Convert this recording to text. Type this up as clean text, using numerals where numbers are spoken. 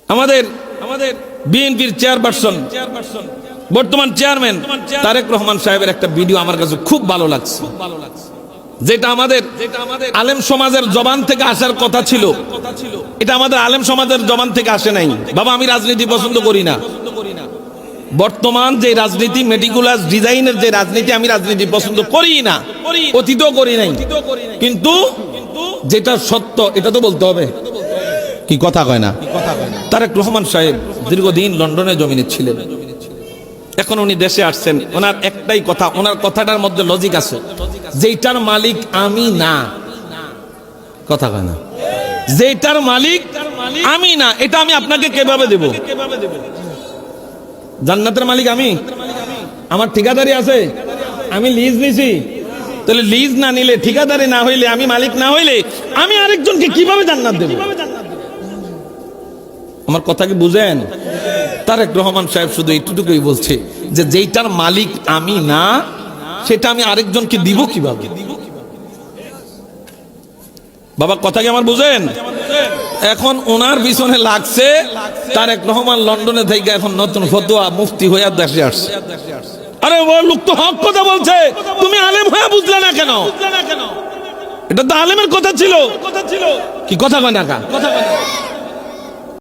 আমাদের বিএনপির চেয়ারপারসন বর্তমান চেয়ারম্যান তারেক রহমান সাহেবের একটা ভিডিও আমার কাছে খুব ভালো লাগছে, যেটা আমাদের আলেম সমাজের জবান থেকে আসার কথা ছিল। এটা আমাদের আলেম সমাজের জবান থেকে আসে নাই। বাবা, আমি রাজনীতি পছন্দ করি না। বর্তমান যে রাজনীতি, মেটিকুলাস ডিজাইনের যে রাজনীতি, আমি রাজনীতি পছন্দ করি না, অতীতও করি নাই। কিন্তু যেটা সত্য এটা তো বলতে হবে, কি কথা কয় না? তারেক রহমান সাহেব দীর্ঘদিন লন্ডনে জমিনে ছিলেন, এখন উনি দেশে আসছেন। ওনার একটাই কথা, ওনার কথাটার মধ্যে লজিক আছে, যেটার মালিক আমি না। কথা কয় না? যেটার মালিক আমি না, এটা আমি আপনাকে কিভাবে দেব? জান্নাতের মালিক আমি, আমার ঠিকাদারি আছে, আমি লিজ নিছি। তাহলে লিজ না নিলে, ঠিকাদারি না হইলে, আমি মালিক না হইলে আমি আরেকজনকে কিভাবে জান্নাত দেব? আমার কথা কি বুঝেন? তারেক রহমান সাহেব শুধু এইটুকুই বলছে যে যেইটার মালিক আমি না, সেটা আমি আরেকজনকে দিব কিভাবে? বাবা, কথা কি আমার বুঝেন? এখন ওনার পিছনে লাগছে তারেক রহমান লন্ডনে থেকে এখন নতুন ফতোয়া মুফতি হইয়া দেশে আসছে। আরে ও লোক তো হক কথা বলছে, তুমি আলেম হয়ে বুঝলে না কেন? এটা তো আলেমের কথা ছিল। কি কথা কয় না?